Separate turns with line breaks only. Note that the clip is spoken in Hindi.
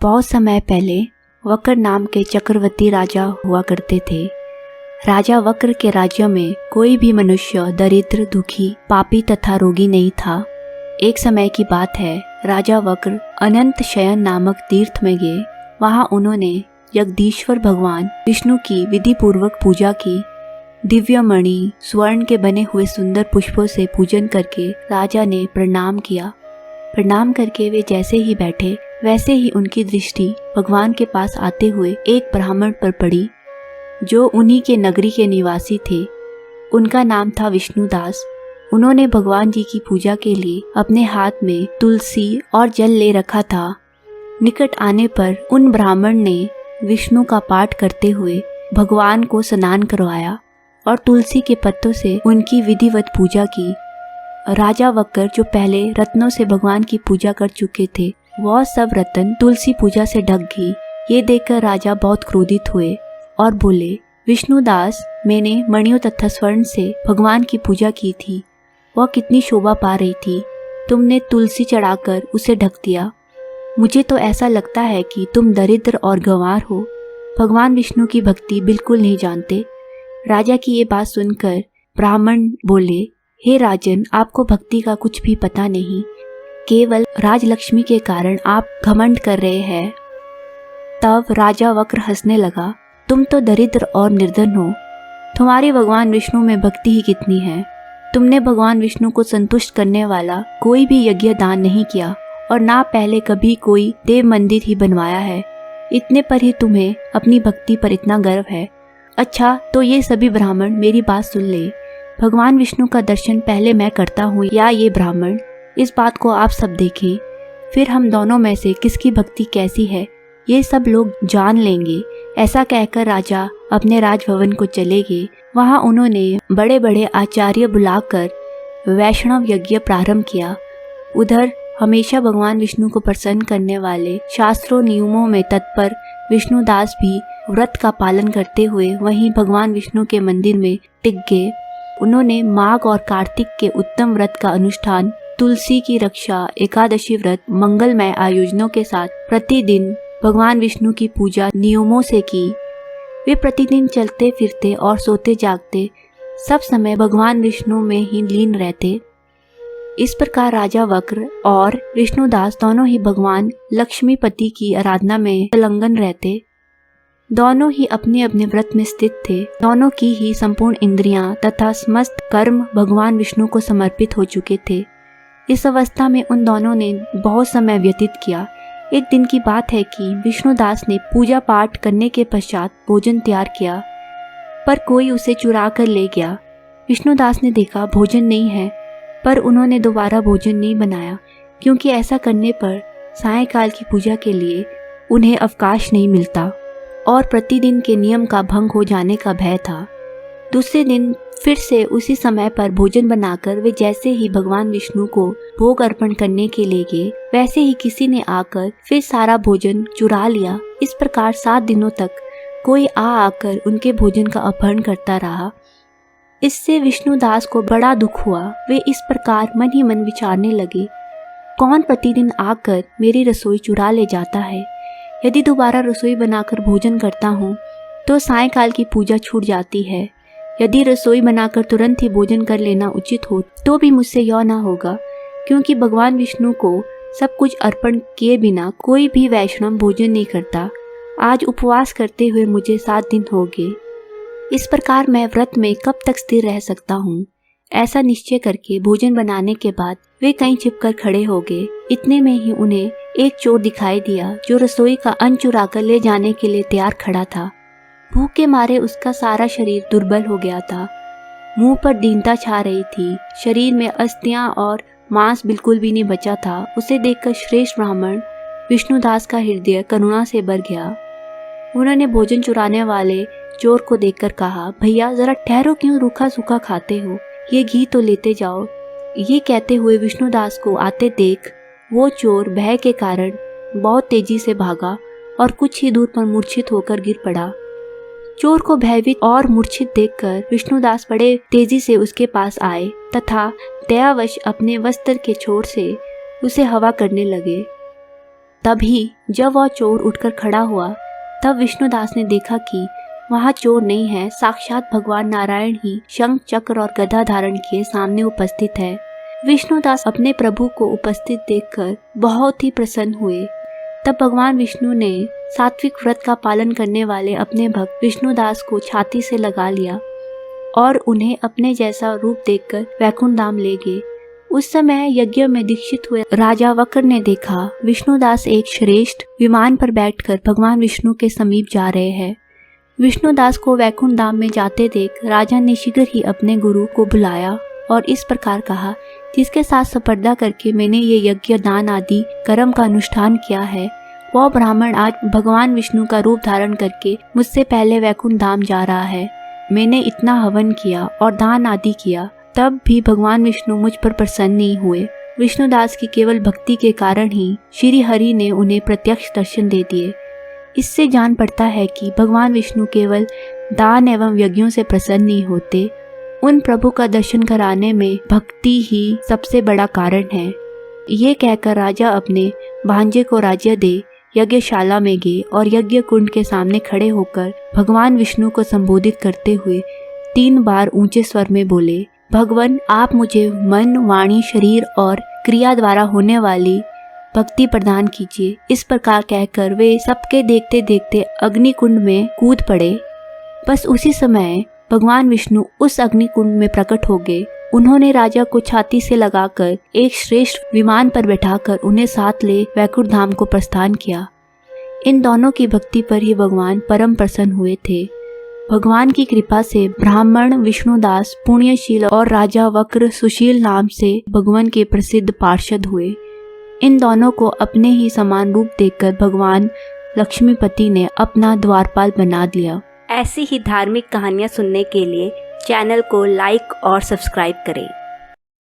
बहुत समय पहले वक्र नाम के चक्रवर्ती राजा हुआ करते थे। राजा वक्र के राज्य में कोई भी मनुष्य दरिद्र, दुखी, पापी तथा रोगी नहीं था। एक समय की बात है, राजा वक्र अनंत शयन नामक तीर्थ में गए। वहां उन्होंने जगदीश्वर भगवान विष्णु की विधि पूर्वक पूजा की। दिव्य मणि, स्वर्ण के बने हुए सुंदर पुष्पों से पूजन करके राजा ने प्रणाम किया। प्रणाम करके वे जैसे ही बैठे, वैसे ही उनकी दृष्टि भगवान के पास आते हुए एक ब्राह्मण पर पड़ी, जो उन्हीं के नगरी के निवासी थे। उनका नाम था विष्णुदास। उन्होंने भगवान जी की पूजा के लिए अपने हाथ में तुलसी और जल ले रखा था। निकट आने पर उन ब्राह्मण ने विष्णु का पाठ करते हुए भगवान को स्नान करवाया और तुलसी के पत्तों से उनकी विधिवत पूजा की। राजा वक्र, जो पहले रत्नों से भगवान की पूजा कर चुके थे, वह सब रत्न तुलसी पूजा से ढक गई। ये देखकर राजा बहुत क्रोधित हुए और बोले, विष्णुदास, मैंने मणियों तथा स्वर्ण से भगवान की पूजा की थी। वह कितनी शोभा पा रही थी, तुमने तुलसी चढ़ाकर उसे ढक दिया। मुझे तो ऐसा लगता है कि तुम दरिद्र और गंवार हो, भगवान विष्णु की भक्ति बिल्कुल नहीं जानते। राजा की ये बात सुनकर ब्राह्मण बोले, हे राजन, आपको भक्ति का कुछ भी पता नहीं, केवल राजलक्ष्मी के कारण आप घमंड कर रहे हैं। तब राजा वक्र हंसने लगा, तुम तो दरिद्र और निर्धन हो, तुम्हारी भगवान विष्णु में भक्ति ही कितनी है। तुमने भगवान विष्णु को संतुष्ट करने वाला कोई भी यज्ञ दान नहीं किया और ना पहले कभी कोई देव मंदिर ही बनवाया है। इतने पर ही तुम्हें अपनी भक्ति पर इतना गर्व है। अच्छा, तो ये सभी ब्राह्मण मेरी बात सुन ले। भगवान विष्णु का दर्शन पहले मैं करता हूँ या ये ब्राह्मण, इस बात को आप सब देखें, फिर हम दोनों में से किसकी भक्ति कैसी है ये सब लोग जान लेंगे। ऐसा कहकर राजा अपने राजभवन को चले गए। वहाँ उन्होंने बड़े बड़े आचार्य बुलाकर वैष्णव यज्ञ प्रारंभ किया। उधर हमेशा भगवान विष्णु को प्रसन्न करने वाले शास्त्रों नियमों में तत्पर विष्णुदास भी व्रत का पालन करते हुए वहीं भगवान विष्णु के मंदिर में टिक गए। उन्होंने माघ और कार्तिक के उत्तम व्रत का अनुष्ठान, तुलसी की रक्षा, एकादशी व्रत, मंगलमय आयोजनों के साथ प्रतिदिन भगवान विष्णु की पूजा नियमों से की। वे प्रतिदिन चलते फिरते और सोते जागते सब समय भगवान विष्णु में ही लीन रहते। इस प्रकार राजा वक्र और विष्णुदास दोनों ही भगवान लक्ष्मीपति की आराधना में संलग्न रहते। दोनों ही अपने अपने व्रत में स्थित थे। दोनों की ही संपूर्ण इंद्रियां तथा समस्त कर्म भगवान विष्णु को समर्पित हो चुके थे। इस अवस्था में उन दोनों ने बहुत समय व्यतीत किया। एक दिन की बात है कि विष्णुदास ने पूजा पाठ करने के पश्चात भोजन तैयार किया, पर कोई उसे चुरा कर ले गया। विष्णुदास ने देखा भोजन नहीं है, पर उन्होंने दोबारा भोजन नहीं बनाया, क्योंकि ऐसा करने पर सायंकाल की पूजा के लिए उन्हें अवकाश नहीं मिलता और प्रतिदिन के नियम का भंग हो जाने का भय था। दूसरे दिन फिर से उसी समय पर भोजन बनाकर वे जैसे ही भगवान विष्णु को भोग अर्पण करने के लिए गए, वैसे ही किसी ने आकर फिर सारा भोजन चुरा लिया। इस प्रकार 7 दिनों तक कोई आकर उनके भोजन का अपहरण करता रहा। इससे विष्णुदास को बड़ा दुख हुआ। वे इस प्रकार मन ही मन विचारने लगे, कौन प्रतिदिन आकर मेरी रसोई चुरा ले जाता है। यदि दोबारा रसोई बनाकर भोजन करता हूँ तो सायंकाल की पूजा छूट जाती है। यदि रसोई बनाकर तुरंत ही भोजन कर लेना उचित हो तो भी मुझसे यह ना होगा, क्योंकि भगवान विष्णु को सब कुछ अर्पण किए बिना कोई भी वैष्णव भोजन नहीं करता। आज उपवास करते हुए मुझे 7 दिन हो गए। इस प्रकार मैं व्रत में कब तक स्थिर रह सकता हूँ। ऐसा निश्चय करके भोजन बनाने के बाद वे कहीं छिपकर खड़े हो गए। इतने में ही उन्हें एक चोर दिखाई दिया, जो रसोई का अन्न चुरा कर ले जाने के लिए तैयार खड़ा था। भूख के मारे उसका सारा शरीर दुर्बल हो गया था। मुंह पर दीनता छा रही थी। शरीर में अस्थियां और मांस बिल्कुल भी नहीं बचा था। उसे देखकर श्रेष्ठ ब्राह्मण विष्णुदास का हृदय करुणा से भर गया। उन्होंने भोजन चुराने वाले चोर को देखकर कहा, भैया जरा ठहरो, क्यों रूखा सूखा खाते हो, ये घी तो लेते जाओ। ये कहते हुए विष्णुदास को आते देख वो चोर भय के कारण बहुत तेजी से भागा और कुछ ही दूर पर मूर्छित होकर गिर पड़ा। चोर को भयभीत और मूर्छित देखकर विष्णुदास बड़े तेजी से उसके पास आए तथा दयावश अपने वस्त्र के छोर से उसे हवा करने लगे। तभी जब वह चोर उठकर खड़ा हुआ तब विष्णुदास ने देखा कि वहाँ चोर नहीं है, साक्षात भगवान नारायण ही शंख चक्र और गदा धारण किए सामने उपस्थित है। विष्णुदास अपने प्रभु को उपस्थित देखकर बहुत ही प्रसन्न हुए। तब भगवान विष्णु ने सात्विक व्रत का पालन करने वाले अपने भक्त विष्णुदास को छाती से लगा लिया और उन्हें अपने जैसा रूप देखकर वैकुंठ धाम ले गए। उस समय यज्ञ में दीक्षित हुए राजा वक्र ने देखा विष्णुदास एक श्रेष्ठ विमान पर बैठकर भगवान विष्णु के समीप जा रहे हैं। विष्णुदास को वैकुंठ धाम में जाते देख राजा ने शीघ्र ही अपने गुरु को बुलाया और इस प्रकार कहा, जिसके साथ स्पर्धा करके मैंने ये यज्ञ दान आदि कर्म का अनुष्ठान किया है, वह ब्राह्मण आज भगवान विष्णु का रूप धारण करके मुझसे पहले वैकुंठ धाम जा रहा है। मैंने इतना हवन किया और दान आदि किया, तब भी भगवान विष्णु मुझ पर प्रसन्न नहीं हुए। विष्णुदास की केवल भक्ति के कारण ही श्री हरि ने उन्हें प्रत्यक्ष दर्शन दे दिए। इससे जान पड़ता है कि भगवान विष्णु केवल दान एवं यज्ञों से प्रसन्न नहीं होते, उन प्रभु का दर्शन कराने में भक्ति ही सबसे बड़ा कारण है। ये कहकर राजा अपने भांजे को राज्य दे यज्ञशाला में गए और यज्ञ कुंड के सामने खड़े होकर भगवान विष्णु को संबोधित करते हुए 3 बार ऊंचे स्वर में बोले, भगवान आप मुझे मन, वाणी, शरीर और क्रिया द्वारा होने वाली भक्ति प्रदान कीजिए। इस प्रकार कहकर वे सबके देखते देखते अग्नि कुंड में कूद पड़े। बस उसी समय भगवान विष्णु उस अग्नि कुंड में प्रकट हो गए। उन्होंने राजा को छाती से लगाकर एक श्रेष्ठ विमान पर बैठाकर उन्हें साथ ले वैकुंठ धाम को प्रस्थान किया। इन दोनों की भक्ति पर ही भगवान परम प्रसन्न हुए थे। भगवान की कृपा से ब्राह्मण विष्णुदास पुण्यशील और राजा वक्र सुशील नाम से भगवान के प्रसिद्ध पार्षद हुए। इन दोनों को अपने ही समान रूप देखकर भगवान लक्ष्मीपति ने अपना द्वारपाल बना दिया।
ऐसी ही धार्मिक कहानियाँ सुनने के लिए चैनल को लाइक और सब्सक्राइब करें।